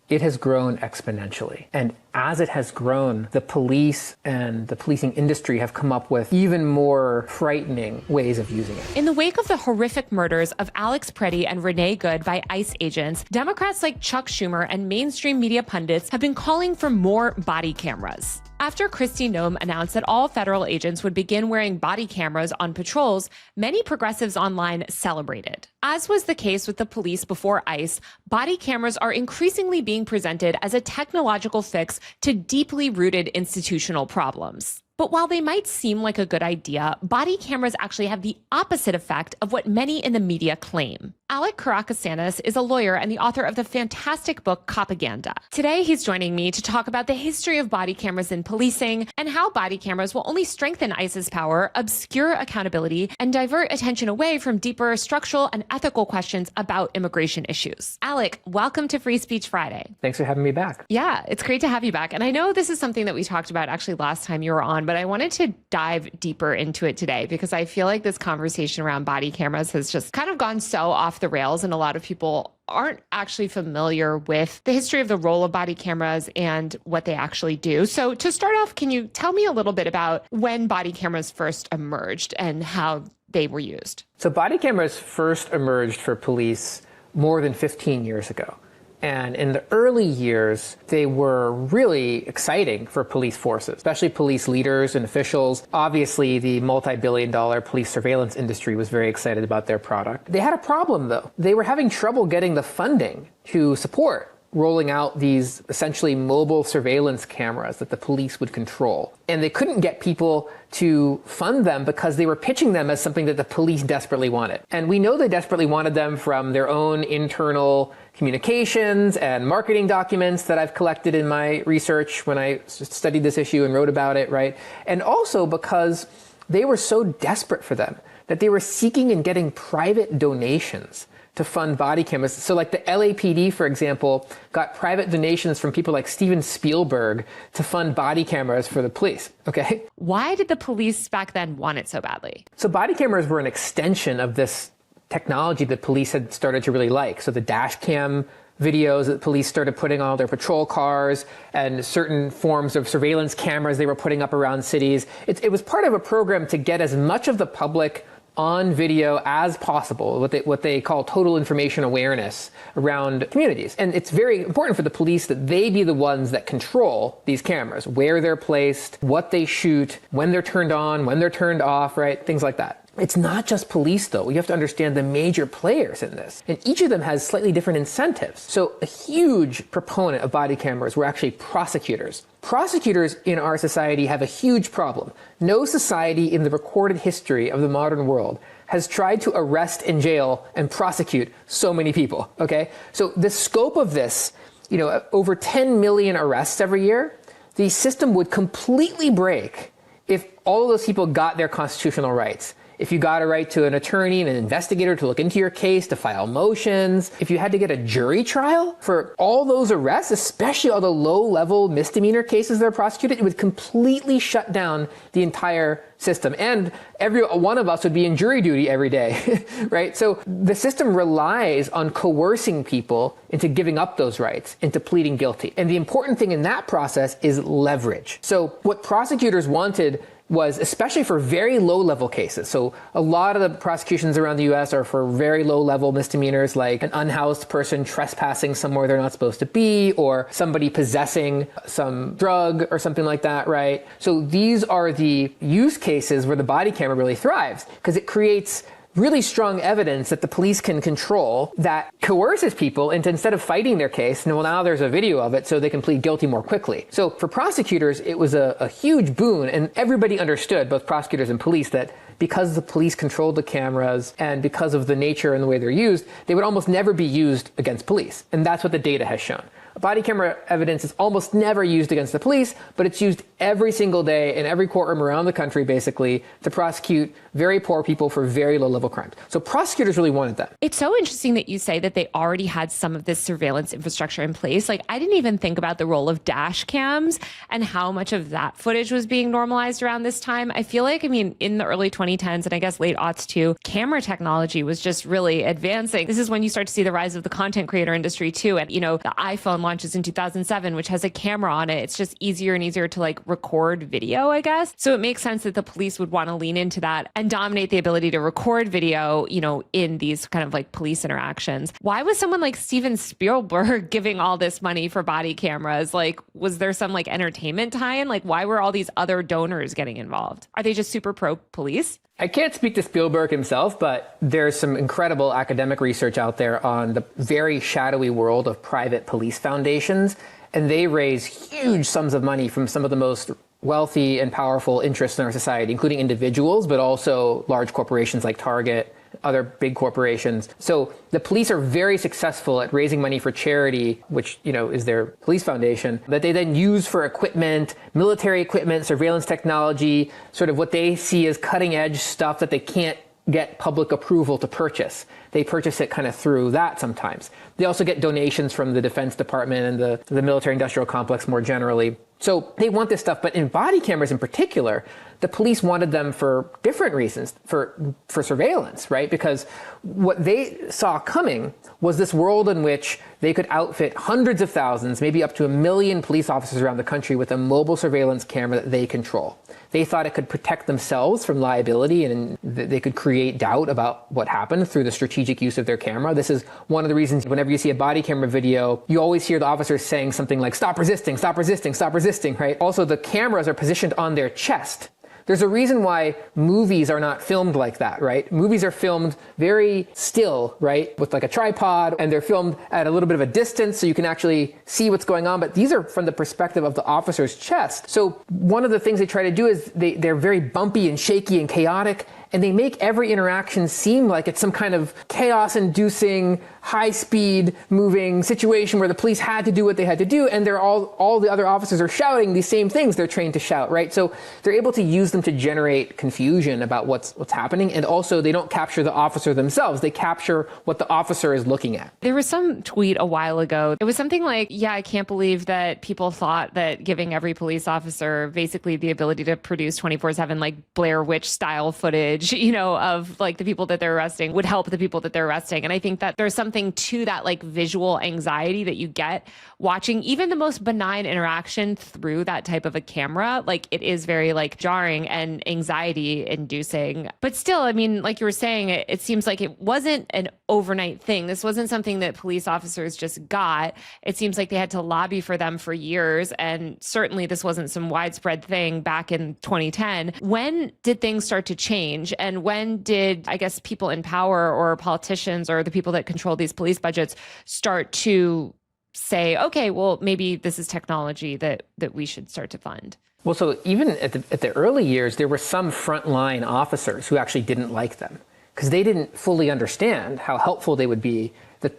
it has grown exponentially. And as it has grown, the police and the policing industry have come up with even more frightening ways of using it. In the wake of the horrific murders of Alex Preddy and Renee Good by ICE agents, Democrats like Chuck Schumer and mainstream media pundits have been calling for more body cameras. After Kristi Noem announced that all federal agents would begin wearing body cameras on patrols, many progressives online celebrated. As was the case with the police before ICE, body cameras are increasingly being presented as a technological fix to deeply rooted institutional problems. But while they might seem like a good idea, body cameras actually have the opposite effect of what many in the media claim. Alec Karakatsanis is a lawyer and the author of the fantastic book Copaganda. Today, he's joining me to talk about the history of body cameras in policing and how body cameras will only strengthen ICE's power, obscure accountability, and divert attention away from deeper structural and ethical questions about immigration issues. Alec, welcome to Free Speech Friday. Thanks for having me back. Yeah, it's great to have you back. And I know this is something that we talked about actually last time you were on, but I wanted to dive deeper into it today because I feel like this conversation around body cameras has just kind of gone so off the rails, and a lot of people aren't actually familiar with the history of the role of body cameras and what they actually do. So to start off, can you tell me a little bit about when body cameras first emerged and how they were used? So body cameras first emerged for police more than 15 years ago. And in the early years, they were really exciting for police forces, especially police leaders and officials. Obviously, the multi-billion-dollar police surveillance industry was very excited about their product. They had a problem, though. They were having trouble getting the funding to support rolling out these essentially mobile surveillance cameras that the police would control. And they couldn't get people to fund them because they were pitching them as something that the police desperately wanted. And we know they desperately wanted them from their own internal communications and marketing documents that I've collected in my research when I studied this issue and wrote about it, right? And also because they were so desperate for them that they were seeking and getting private donations to fund body cameras. So like the LAPD, for example, got private donations from people like Steven Spielberg to fund body cameras for the police, okay? Why did the police back then want it so badly? So body cameras were an extension of this technology that police had started to really like. So the dash cam videos that police started putting on their patrol cars and certain forms of surveillance cameras they were putting up around cities. It was part of a program to get as much of the public on video as possible, what they call total information awareness around communities. And it's very important for the police that they be the ones that control these cameras, where they're placed, what they shoot, when they're turned on, when they're turned off, right? Things like that. It's not just police, though. You have to understand the major players in this. And each of them has slightly different incentives. So a huge proponent of body cameras were actually prosecutors. Prosecutors in our society have a huge problem. No society in the recorded history of the modern world has tried to arrest and jail and prosecute so many people, okay? So the scope of this, over 10 million arrests every year, the system would completely break if all of those people got their constitutional rights. If you got a right to an attorney and an investigator to look into your case, to file motions, if you had to get a jury trial for all those arrests, especially all the low-level misdemeanor cases that are prosecuted, it would completely shut down the entire system. And every one of us would be in jury duty every day, right? So the system relies on coercing people into giving up those rights, into pleading guilty. And the important thing in that process is leverage. So what prosecutors wanted was, especially for very low-level cases. So a lot of the prosecutions around the U.S. are for very low-level misdemeanors, like an unhoused person trespassing somewhere they're not supposed to be, or somebody possessing some drug or something like that, right? So these are the use cases where the body camera really thrives, because it creates really strong evidence that the police can control that coerces people into, instead of fighting their case, well, now there's a video of it so they can plead guilty more quickly. So for prosecutors, it was a huge boon, and everybody understood, both prosecutors and police, that because the police controlled the cameras and because of the nature and the way they're used, they would almost never be used against police. And that's what the data has shown. Body camera evidence is almost never used against the police, but it's used every single day in every courtroom around the country, basically, to prosecute very poor people for very low-level crimes. So prosecutors really wanted that. It's so interesting that you say that they already had some of this surveillance infrastructure in place. Like, I didn't even think about the role of dash cams and how much of that footage was being normalized around this time. I feel like, in the early 2010s and I guess late aughts too, camera technology was just really advancing. This is when you start to see the rise of the content creator industry too. And, the iPhone launches in 2007, which has a camera on it. It's just easier and easier to like record video, I guess. So it makes sense that the police would want to lean into that and dominate the ability to record video, you know, in these kind of like police interactions. Why was someone like Steven Spielberg giving all this money for body cameras? Like, was there some like entertainment tie-in? Like, why were all these other donors getting involved? Are they just super pro-police? I can't speak to Spielberg himself, but there's some incredible academic research out there on the very shadowy world of private police foundations, and they raise huge sums of money from some of the most wealthy and powerful interests in our society, including individuals, but also large corporations like Target, other big corporations. So the police are very successful at raising money for charity, which, you know, is their police foundation, that they then use for equipment, military equipment, surveillance technology, sort of what they see as cutting edge stuff that they can't get public approval to purchase. They purchase it kind of through that sometimes. They also get donations from the Defense Department and the military industrial complex more generally. So they want this stuff, but in body cameras in particular, the police wanted them for different reasons, for surveillance, right? Because what they saw coming was this world in which they could outfit hundreds of thousands, maybe up to 1 million police officers around the country with a mobile surveillance camera that they control. They thought it could protect themselves from liability, and they could create doubt about what happened through the strategic use of their camera. This is one of the reasons whenever you see a body camera video, you always hear the officers saying something like, "Stop resisting, stop resisting, stop resisting," right? Also, the cameras are positioned on their chest. There's a reason why movies are not filmed like that, right? Movies are filmed very still, right? With like a tripod, and they're filmed at a little bit of a distance so you can actually see what's going on. But these are from the perspective of the officer's chest. So one of the things they try to do is they're very bumpy and shaky and chaotic, and they make every interaction seem like it's some kind of chaos-inducing, high-speed moving situation where the police had to do what they had to do, and they're all the other officers are shouting these same things they're trained to shout, right? So they're able to use them to generate confusion about what's happening, and also they don't capture the officer themselves. They capture what the officer is looking at. There was some tweet a while ago. It was something like, yeah, I can't believe that people thought that giving every police officer basically the ability to produce 24/7 like Blair Witch style footage, you know, of like the people that they're arresting would help the people that they're arresting. And I think that there's something to that like visual anxiety that you get watching even the most benign interaction through that type of a camera. Like it is very like jarring and anxiety inducing. But still, I mean, like you were saying, it seems like it wasn't an overnight thing. This wasn't something that police officers just got. It seems like they had to lobby for them for years. And certainly this wasn't some widespread thing back in 2010. When did things start to change? And when did, I guess, people in power or politicians or the people that control these police budgets start to say, okay, well, maybe this is technology that we should start to fund? Well, so even at the early years, there were some frontline officers who actually didn't like them because they didn't fully understand how helpful they would be.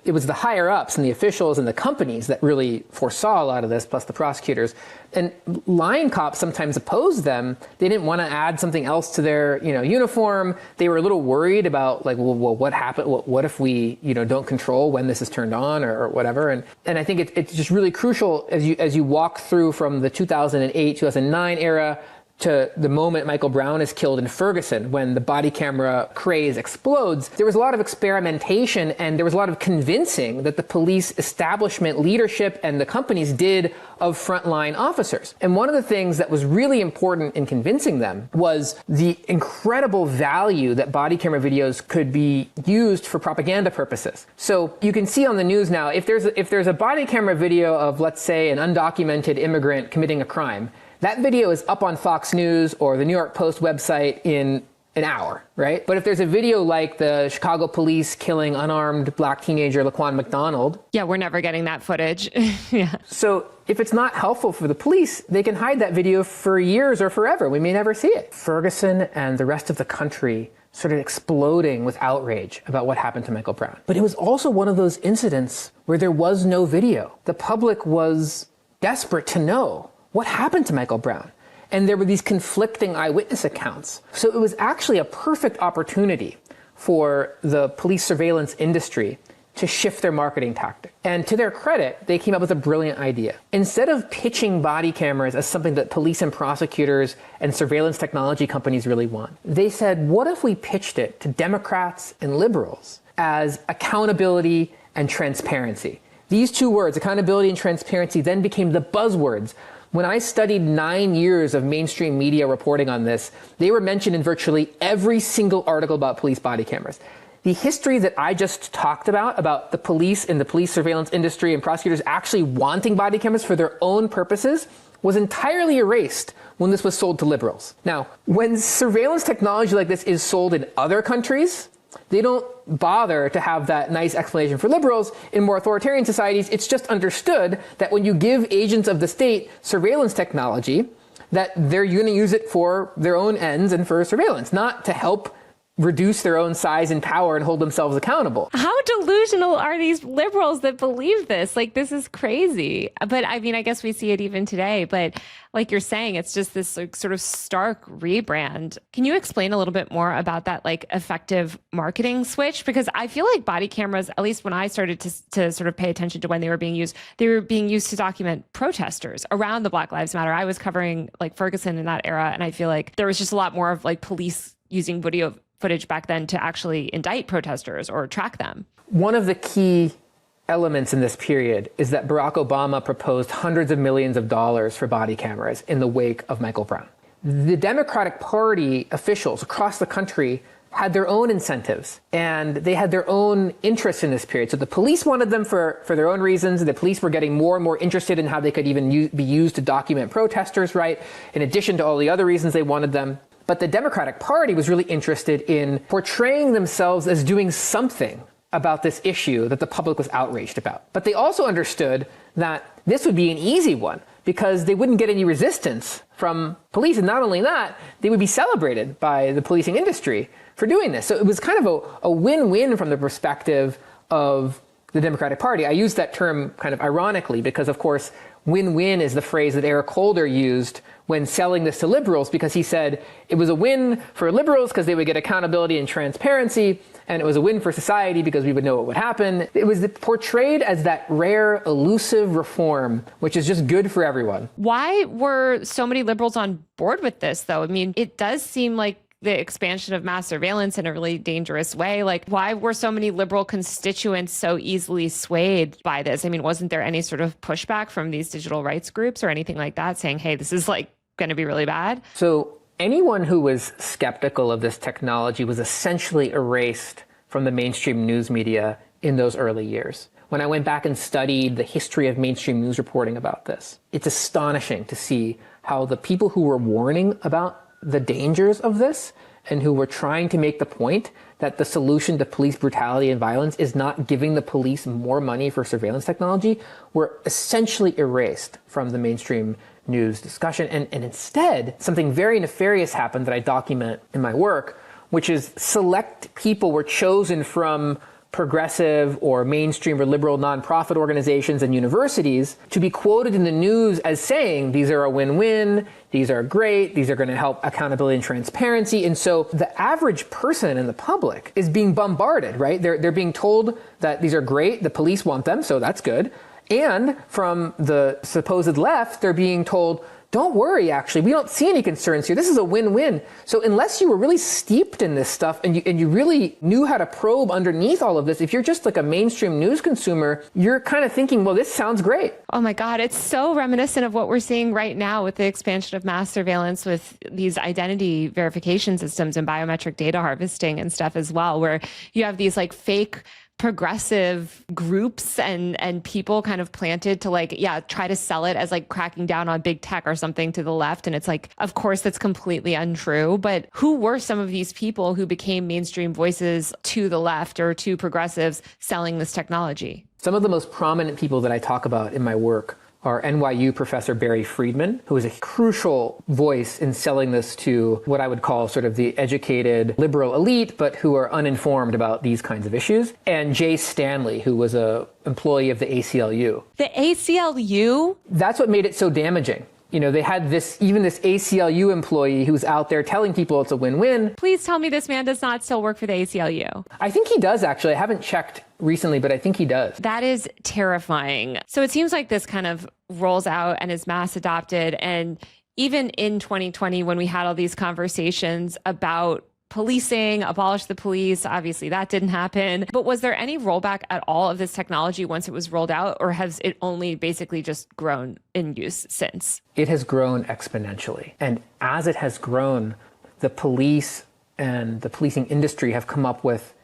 It was the higher ups and the officials and the companies that really foresaw a lot of this, plus the prosecutors. And line cops sometimes opposed them. They didn't want to add something else to their, uniform. They were a little worried about like, well what happened? What if we, don't control when this is turned on or whatever? And I think it's just really crucial as you walk through from the 2008, 2009 era to the moment Michael Brown is killed in Ferguson, when the body camera craze explodes. There was a lot of experimentation and there was a lot of convincing that the police establishment leadership and the companies did of frontline officers. And one of the things that was really important in convincing them was the incredible value that body camera videos could be used for propaganda purposes. So you can see on the news now, if there's a body camera video of, let's say, an undocumented immigrant committing a crime, that video is up on Fox News or the New York Post website in an hour, right? But if there's a video like the Chicago police killing unarmed black teenager Laquan McDonald. Yeah, we're never getting that footage. Yeah. So if it's not helpful for the police, they can hide that video for years or forever. We may never see it. Ferguson and the rest of the country started exploding with outrage about what happened to Michael Brown. But it was also one of those incidents where there was no video. The public was desperate to know what happened to Michael Brown. And there were these conflicting eyewitness accounts. So it was actually a perfect opportunity for the police surveillance industry to shift their marketing tactic. And to their credit, they came up with a brilliant idea. Instead of pitching body cameras as something that police and prosecutors and surveillance technology companies really want, they said, what if we pitched it to Democrats and liberals as accountability and transparency? These two words, accountability and transparency, then became the buzzwords. When I studied 9 years of mainstream media reporting on this, they were mentioned in virtually every single article about police body cameras. The history that I just talked about the police and the police surveillance industry and prosecutors actually wanting body cameras for their own purposes, was entirely erased when this was sold to liberals. Now, when surveillance technology like this is sold in other countries, they don't bother to have that nice explanation for liberals. In more authoritarian societies, it's just understood that when you give agents of the state surveillance technology, that they're going to use it for their own ends and for surveillance, not to help reduce their own size and power and hold themselves accountable. How delusional are these liberals that believe this? Like, this is crazy. But I mean, I guess we see it even today. But like you're saying, it's just this like, sort of stark rebrand. Can you explain a little bit more about that like effective marketing switch? Because I feel like body cameras, at least when I started to sort of pay attention to when they were being used to document protesters around the Black Lives Matter. I was covering like Ferguson in that era. And I feel like there was just a lot more of like police using video footage back then to actually indict protesters or track them. One of the key elements in this period is that Barack Obama proposed hundreds of millions of dollars for body cameras in the wake of Michael Brown. The Democratic Party officials across the country had their own incentives and they had their own interests in this period. So the police wanted them for their own reasons. The police were getting more and more interested in how they could even be used to document protesters, right? In addition to all the other reasons they wanted them. But the Democratic Party was really interested in portraying themselves as doing something about this issue that the public was outraged about. But they also understood that this would be an easy one because they wouldn't get any resistance from police. And not only that, they would be celebrated by the policing industry for doing this. So it was kind of a win-win from the perspective of the Democratic Party. I use that term kind of ironically because, of course, win-win is the phrase that Eric Holder used when selling this to liberals, because he said it was a win for liberals because they would get accountability and transparency, and it was a win for society because we would know what would happen. It was portrayed as that rare, elusive reform, which is just good for everyone. Why were so many liberals on board with this, though? I mean, it does seem like the expansion of mass surveillance in a really dangerous way. Like, why were so many liberal constituents so easily swayed by this? I mean, wasn't there any sort of pushback from these digital rights groups or anything like that saying, hey, this is like going to be really bad? So anyone who was skeptical of this technology was essentially erased from the mainstream news media in those early years. When I went back and studied the history of mainstream news reporting about this, it's astonishing to see how the people who were warning about the dangers of this and who were trying to make the point that the solution to police brutality and violence is not giving the police more money for surveillance technology were essentially erased from the mainstream news discussion. And instead, something very nefarious happened that I document in my work, which is select people were chosen from progressive or mainstream or liberal nonprofit organizations and universities to be quoted in the news as saying, these are a win-win, these are great, these are going to help accountability and transparency. And so the average person in the public is being bombarded, right? They're being told that these are great, the police want them, so that's good. And from the supposed left, they're being told, don't worry, actually, we don't see any concerns here. This is a win-win. So unless you were really steeped in this stuff and you really knew how to probe underneath all of this, if you're just like a mainstream news consumer, you're kind of thinking, well, this sounds great. Oh my God, it's so reminiscent of what we're seeing right now with the expansion of mass surveillance with these identity verification systems and biometric data harvesting and stuff as well, where you have these like fake progressive groups and people kind of planted to like, yeah, try to sell it as like cracking down on big tech or something to the left. And it's like, of course, that's completely untrue. But who were some of these people who became mainstream voices to the left or to progressives selling this technology? Some of the most prominent people that I talk about in my work are NYU professor Barry Friedman, who is a crucial voice in selling this to what I would call sort of the educated liberal elite, but who are uninformed about these kinds of issues, and Jay Stanley, who was an employee of the ACLU. The ACLU? That's what made it so damaging. You know, they had this ACLU employee who's out there telling people it's a win-win. Please tell me this man does not still work for the ACLU. I think he does, actually. I haven't checked recently, but I think he does. That is terrifying. So it seems like this kind of rolls out and is mass adopted. And even in 2020, when we had all these conversations about policing, abolish the police. Obviously, that didn't happen. But was there any rollback at all of this technology once it was rolled out, or has it only basically just grown in use since? It has grown exponentially. And as it has grown, the police and the policing industry have come up with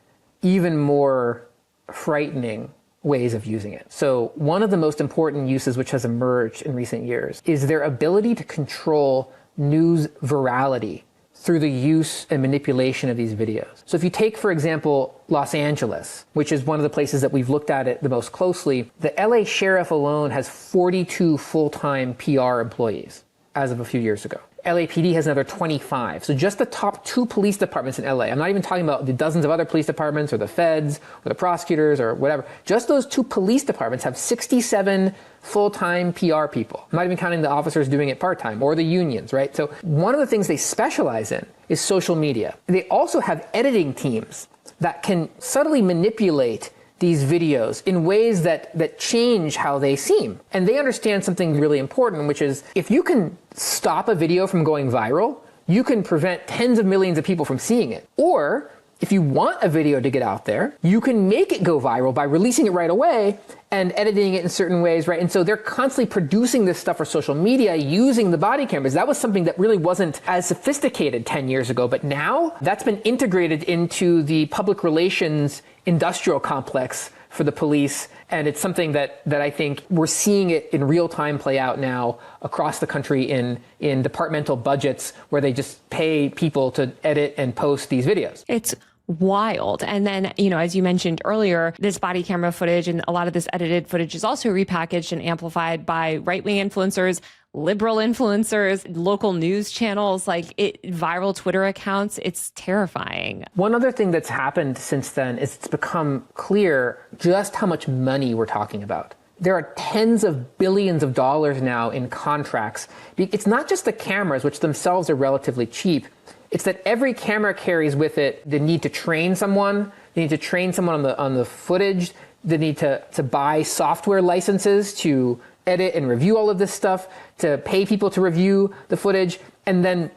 even more frightening ways of using it. So one of the most important uses which has emerged in recent years is their ability to control news virality through the use and manipulation of these videos. So if you take, for example, Los Angeles, which is one of the places that we've looked at it the most closely, the LA sheriff alone has 42 full-time PR employees as of a few years ago. LAPD has another 25. So just the top 2 police departments in LA, I'm not even talking about the dozens of other police departments or the feds or the prosecutors or whatever. Just those 2 police departments have 67 full-time PR people. I'm not even counting the officers doing it part-time or the unions, right? So one of the things they specialize in is social media. They also have editing teams that can subtly manipulate these videos in ways that change how they seem. And they understand something really important, which is if you can stop a video from going viral, you can prevent tens of millions of people from seeing it. Or if you want a video to get out there, you can make it go viral by releasing it right away and editing it in certain ways, right? And so they're constantly producing this stuff for social media using the body cameras. That was something that really wasn't as sophisticated 10 years ago, but now that's been integrated into the public relations industrial complex for the police. And it's something that I think we're seeing it in real time play out now across the country in departmental budgets where they just pay people to edit and post these videos. It's wild. And then, as you mentioned earlier, this body camera footage and a lot of this edited footage is also repackaged and amplified by right-wing influencers, liberal influencers, local news channels, viral Twitter accounts. It's terrifying. One other thing that's happened since then is it's become clear just how much money we're talking about. There are tens of billions of dollars now in contracts. It's not just the cameras, which themselves are relatively cheap. It's that every camera carries with it the need to train someone. They need to train someone on the footage. They need to buy software licenses to edit and review all of this stuff, to pay people to review the footage, and then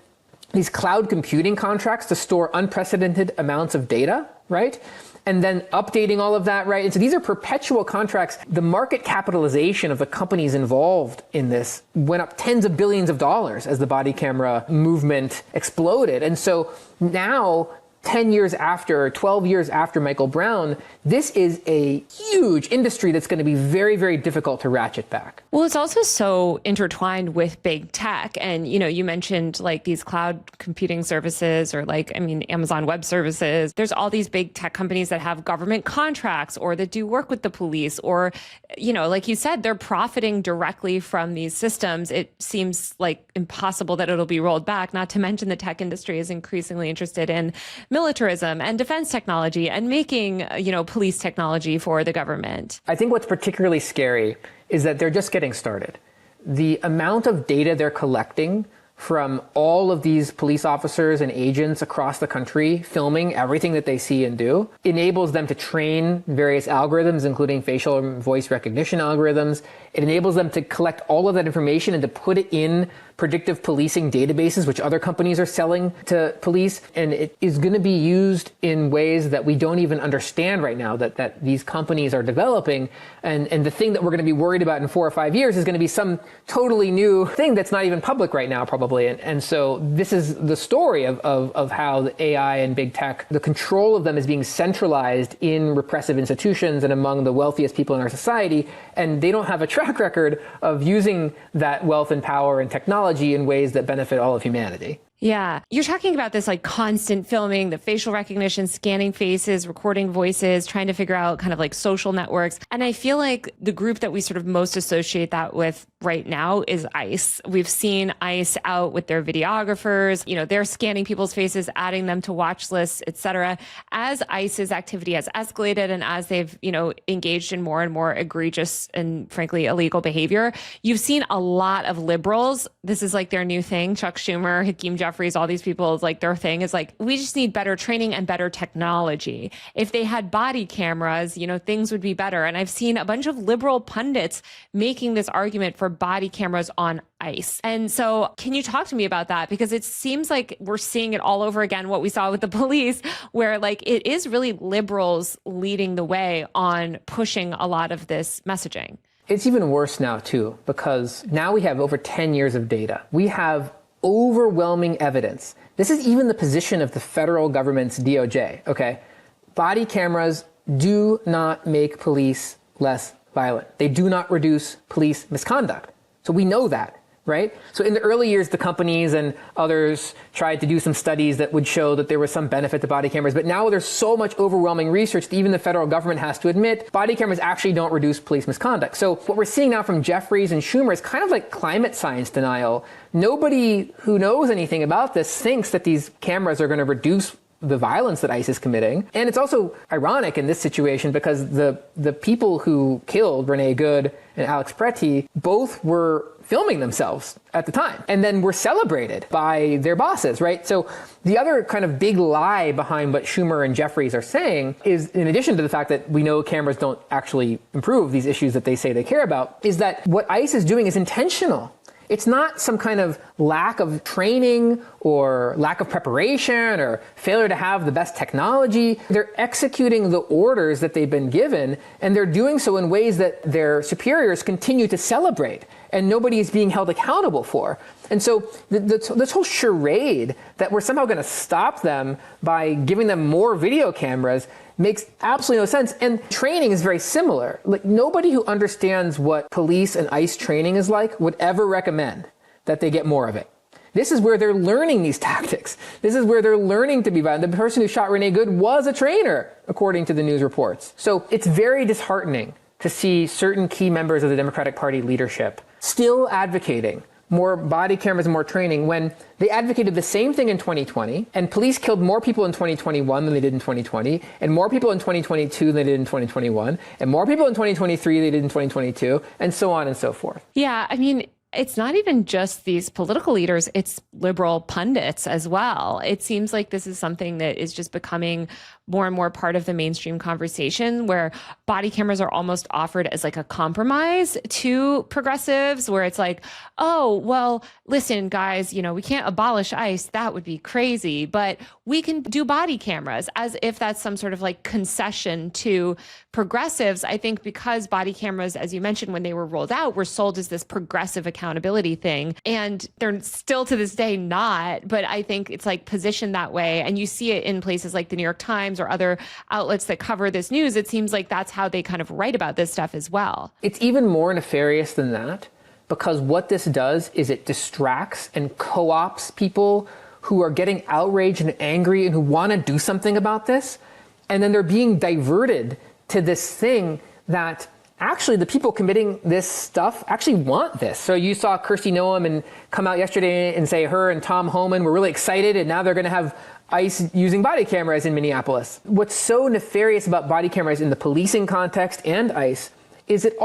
these cloud computing contracts to store unprecedented amounts of data, right? And then updating all of that, right? And so these are perpetual contracts. The market capitalization of the companies involved in this went up tens of billions of dollars as the body camera movement exploded. And so now, 10 years after, 12 years after Michael Brown, this is a huge industry that's going to be very, very difficult to ratchet back. Well, it's also so intertwined with big tech. And, you mentioned these cloud computing services or Amazon Web Services. There's all these big tech companies that have government contracts or that do work with the police or, like you said, they're profiting directly from these systems. It seems impossible that it'll be rolled back, not to mention the tech industry is increasingly interested in militarism and defense technology and making, police technology for the government. I think what's particularly scary is that they're just getting started. The amount of data they're collecting from all of these police officers and agents across the country, filming everything that they see and do, enables them to train various algorithms, including facial and voice recognition algorithms. It enables them to collect all of that information and to put it in predictive policing databases, which other companies are selling to police. And it is going to be used in ways that we don't even understand right now that these companies are developing. And the thing that we're going to be worried about in 4 or 5 years is going to be some totally new thing that's not even public right now, probably. And so this is the story of how the AI and big tech, the control of them is being centralized in repressive institutions and among the wealthiest people in our society. And they don't have a track record of using that wealth and power and technology in ways that benefit all of humanity. Yeah. You're talking about this constant filming, the facial recognition, scanning faces, recording voices, trying to figure out kind of social networks. And I feel like the group that we sort of most associate that with right now is ICE. We've seen ICE out with their videographers. They're scanning people's faces, adding them to watch lists, et cetera. As ICE's activity has escalated and as they've, engaged in more and more egregious and frankly illegal behavior, you've seen a lot of liberals. This is their new thing. Chuck Schumer, Hakeem Jeffries, all these people, their thing is we just need better training and better technology. If they had body cameras, things would be better. And I've seen a bunch of liberal pundits making this argument for body cameras on ICE. And so can you talk to me about that? Because it seems like we're seeing it all over again, what we saw with the police, where like it is really liberals leading the way on pushing a lot of this messaging. It's even worse now, too, because now we have over 10 years of data. We have overwhelming evidence. This is even the position of the federal government's DOJ, okay? Body cameras do not make police less violent. They do not reduce police misconduct. So we know that, right? So in the early years, the companies and others tried to do some studies that would show that there was some benefit to body cameras. But now there's so much overwhelming research that even the federal government has to admit body cameras actually don't reduce police misconduct. So what we're seeing now from Jeffries and Schumer is kind of like climate science denial. Nobody who knows anything about this thinks that these cameras are going to reduce the violence that ICE is committing. And it's also ironic in this situation because the people who killed Renee Good and Alex Preti both were filming themselves at the time and then were celebrated by their bosses, right? So the other kind of big lie behind what Schumer and Jeffries are saying is, in addition to the fact that we know cameras don't actually improve these issues that they say they care about, is that what ICE is doing is intentional. It's not some kind of lack of training or lack of preparation or failure to have the best technology. They're executing the orders that they've been given, and they're doing so in ways that their superiors continue to celebrate and nobody is being held accountable for. And so this whole charade that we're somehow going to stop them by giving them more video cameras makes absolutely no sense. And training is very similar. Like, nobody who understands what police and ICE training is like would ever recommend that they get more of it. This is where they're learning these tactics. This is where they're learning to be violent. The person who shot Renee Good was a trainer, according to the news reports. So it's very disheartening to see certain key members of the Democratic Party leadership still advocating more body cameras and more training when they advocated the same thing in 2020, and police killed more people in 2021 than they did in 2020, and more people in 2022 than they did in 2021, and more people in 2023 than they did in 2022, and so on and so forth. Yeah, I mean, it's not even just these political leaders, it's liberal pundits as well. It seems like this is something that is just becoming more and more part of the mainstream conversation, where body cameras are almost offered as like a compromise to progressives, where it's like, oh, well, listen, guys, you know, we can't abolish ICE. That would be crazy, but we can do body cameras, as if that's some sort of like concession to progressives. I think because body cameras, as you mentioned, when they were rolled out, were sold as this progressive accountability thing. And they're still to this day not, but I think it's like positioned that way. And you see it in places like the New York Times or other outlets that cover this news. It seems like that's how they kind of write about this stuff as well. It's even more nefarious than that, because what this does is it distracts and co-ops people who are getting outraged and angry and who want to do something about this. And then they're being diverted to this thing that actually the people committing this stuff actually want this. So you saw Kirsty Noem and come out yesterday and say her and Tom Homan were really excited, and now they're going to have ICE using body cameras in Minneapolis. What's so nefarious about body cameras in the policing context and ICE is it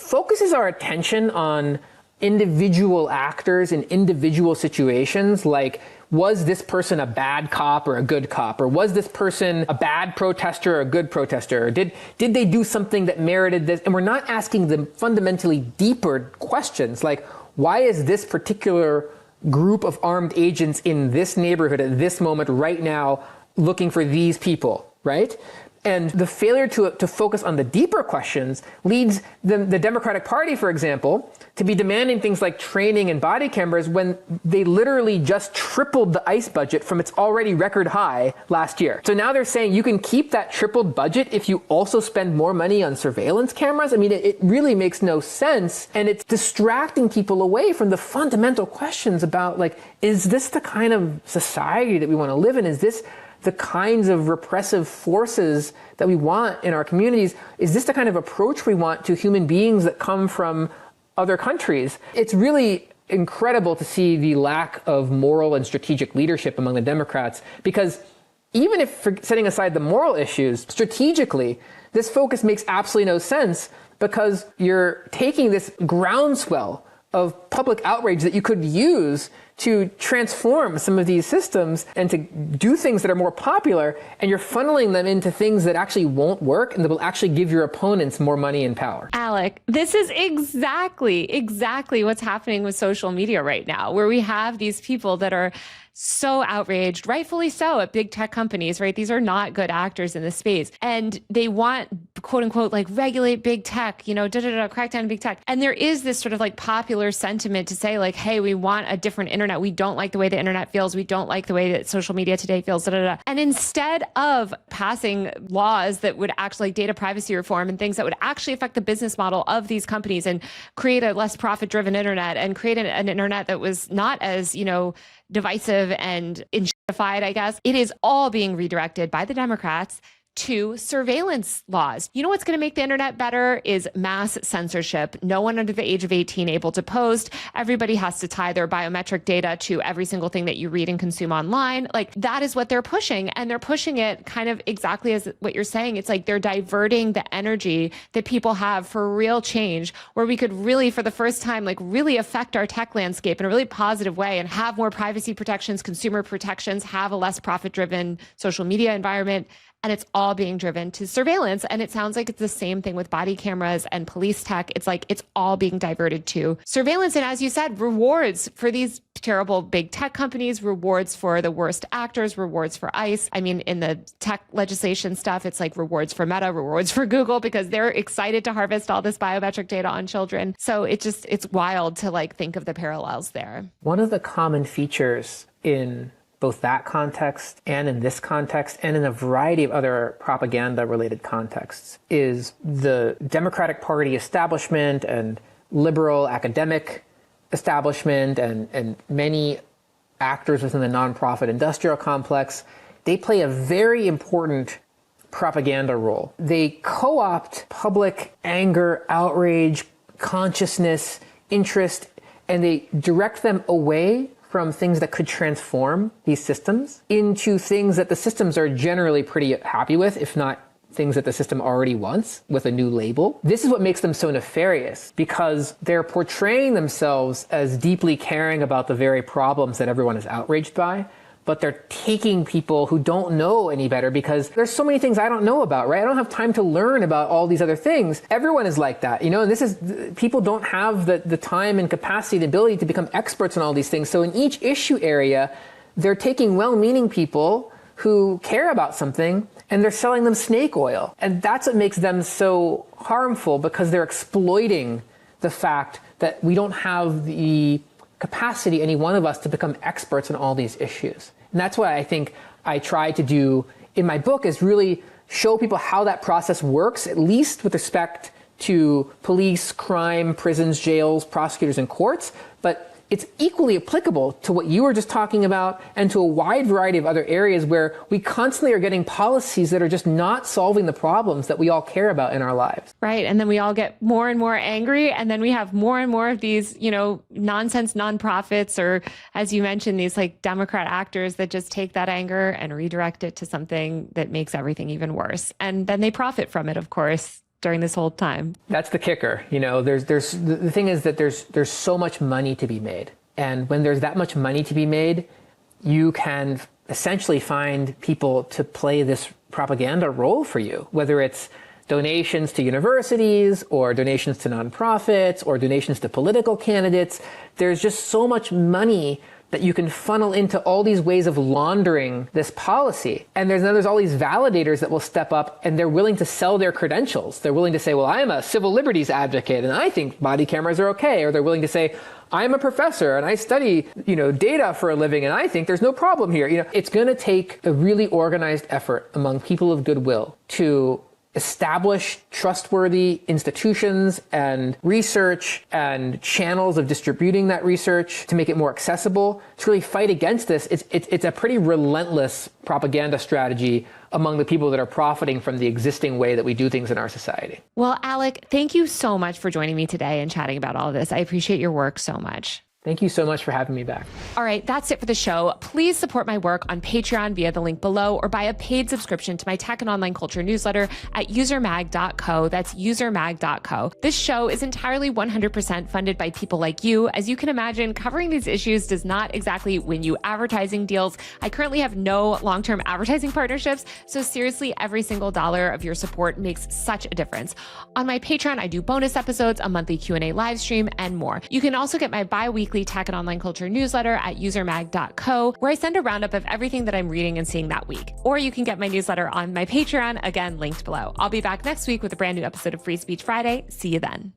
focuses our attention on individual actors in individual situations, like, was this person a bad cop or a good cop? Or was this person a bad protester or a good protester? Or did they do something that merited this? And we're not asking the fundamentally deeper questions, like, why is this particular group of armed agents in this neighborhood at this moment right now looking for these people, right? And the failure to focus on the deeper questions leads the Democratic Party, for example, to be demanding things like training and body cameras when they literally just tripled the ICE budget from its already record high last year. So now they're saying you can keep that tripled budget if you also spend more money on surveillance cameras. I mean, it really makes no sense. And it's distracting people away from the fundamental questions about, like, is this the kind of society that we want to live in? Is this the kinds of repressive forces that we want in our communities? Is this the kind of approach we want to human beings that come from other countries? It's really incredible to see the lack of moral and strategic leadership among the Democrats, because even if setting aside the moral issues, strategically, this focus makes absolutely no sense, because you're taking this groundswell of public outrage that you could use to transform some of these systems and to do things that are more popular, and you're funneling them into things that actually won't work and that will actually give your opponents more money and power. Alec, this is exactly what's happening with social media right now, where we have these people that are so outraged, rightfully so, at big tech companies, right? These are not good actors in this space. And they want, quote unquote, like regulate big tech, crack down big tech. And there is this sort of like popular sentiment to say like, hey, we want a different internet. We don't like the way the internet feels. We don't like the way that social media today feels. And instead of passing laws that would actually like data privacy reform and things that would actually affect the business model of these companies and create a less profit-driven internet and create an internet that was not as, divisive and injustified, I guess, it is all being redirected by the Democrats to surveillance laws. You know what's going to make the internet better is mass censorship. No one under the age of 18 able to post. Everybody has to tie their biometric data to every single thing that you read and consume online. Like that is what they're pushing. And they're pushing it kind of exactly as what you're saying. It's like they're diverting the energy that people have for real change, where we could really, for the first time, like really affect our tech landscape in a really positive way and have more privacy protections, consumer protections, have a less profit-driven social media environment. And it's all being driven to surveillance. And it sounds like it's the same thing with body cameras and police tech. It's like it's all being diverted to surveillance. And as you said, rewards for these terrible big tech companies, rewards for the worst actors, rewards for ICE. I mean, in the tech legislation stuff, it's like rewards for Meta, rewards for Google, because they're excited to harvest all this biometric data on children. So it's wild to like think of the parallels there. One of the common features in both that context and in this context and in a variety of other propaganda-related contexts is the Democratic Party establishment and liberal academic establishment and many actors within the nonprofit industrial complex. They play a very important propaganda role. They co-opt public anger, outrage, consciousness, interest, and they direct them away from things that could transform these systems into things that the systems are generally pretty happy with, if not things that the system already wants with a new label. This is what makes them so nefarious, because they're portraying themselves as deeply caring about the very problems that everyone is outraged by, but they're taking people who don't know any better, because there's so many things I don't know about, right? I don't have time to learn about all these other things. Everyone is like that, and this is, people don't have the time and capacity, the ability to become experts on all these things. So in each issue area, they're taking well-meaning people who care about something and they're selling them snake oil. And that's what makes them so harmful, because they're exploiting the fact that we don't have the capacity, any one of us, to become experts on all these issues. And that's what I think I try to do in my book, is really show people how that process works, at least with respect to police, crime, prisons, jails, prosecutors, and courts. But it's equally applicable to what you were just talking about and to a wide variety of other areas where we constantly are getting policies that are just not solving the problems that we all care about in our lives. Right. And then we all get more and more angry. And then we have more and more of these, nonsense nonprofits, or as you mentioned, these like Democrat actors that just take that anger and redirect it to something that makes everything even worse. And then they profit from it, of course, during this whole time. That's the kicker. The thing is that there's so much money to be made. And when there's that much money to be made, you can essentially find people to play this propaganda role for you, whether it's donations to universities or donations to nonprofits or donations to political candidates. There's just so much money that you can funnel into all these ways of laundering this policy. And there's all these validators that will step up, and they're willing to sell their credentials. They're willing to say, well, I'm a civil liberties advocate and I think body cameras are okay. Or they're willing to say, I'm a professor and I study, data for a living and I think there's no problem here. It's going to take a really organized effort among people of goodwill to establish trustworthy institutions and research and channels of distributing that research to make it more accessible, to really fight against this. It's a pretty relentless propaganda strategy among the people that are profiting from the existing way that we do things in our society. Well, Alec, thank you so much for joining me today and chatting about all of this. I appreciate your work so much. Thank you so much for having me back. All right, that's it for the show. Please support my work on Patreon via the link below or buy a paid subscription to my tech and online culture newsletter at usermag.co. That's usermag.co. This show is entirely 100% funded by people like you. As you can imagine, covering these issues does not exactly win you advertising deals. I currently have no long-term advertising partnerships, so seriously, every single dollar of your support makes such a difference. On my Patreon, I do bonus episodes, a monthly Q&A live stream, and more. You can also get my bi-weekly tech and online culture newsletter at usermag.co, where I send a roundup of everything that I'm reading and seeing that week. Or you can get my newsletter on my Patreon, again, linked below. I'll be back next week with a brand new episode of Free Speech Friday. See you then.